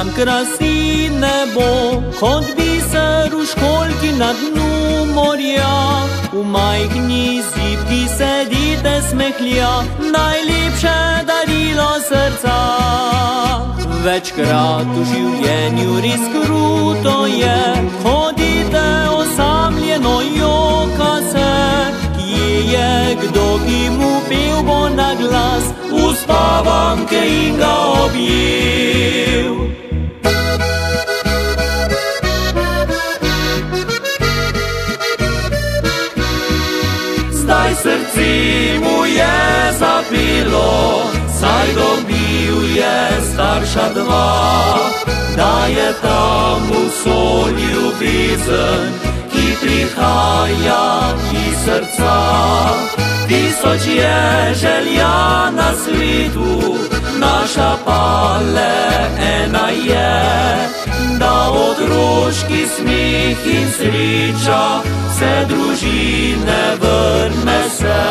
Tam krasi nebo, kot biser v školjki na dnu morja. V majhni zibki sedite smehlja, najlepše darilo srca. Večkrat v življenju res kruto je, hodite osamljeno, joka se. Kje je kdo, ki mu pel bo na glas, uspavanke in ga objel. Zdaj srce mu je zapelo, saj dobil je starša dva, da je tam vso ljubezen, ki prihaja iz srca. Tisoč je želja na svetu, naša pa le ena je, da otroški smeh in sreča vse družine vrne se.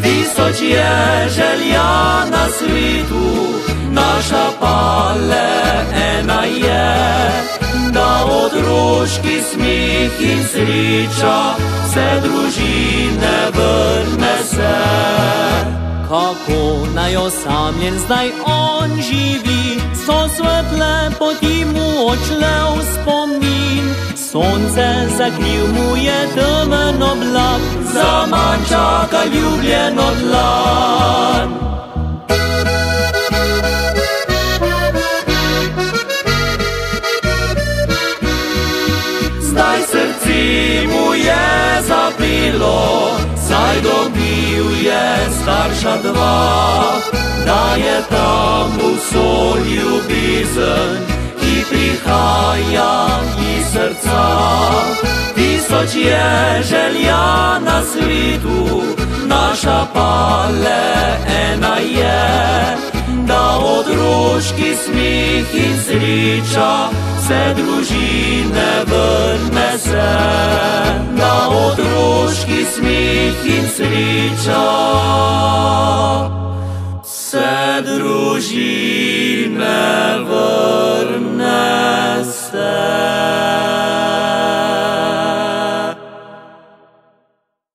Tisoč je želja na svetu, naša pa le ena je, da otroški smeh in sreča vse družine vrne se. Kako naj osamljen zdaj on živi, so svetle poti mu odšle v spomin. Sonce zakril mu je temen oblak, zaman čaka ljubljeno dlan. Zdaj srce mu je zapelo, saj dobil je starša dva, da je tam vso ljubezen, ki prihaja iz srca. Tisoč je želja na svetu, naša pa le ena je, da otroški smeh in sreča vse družine vrne se. Da otroški smeh in sreča vse družine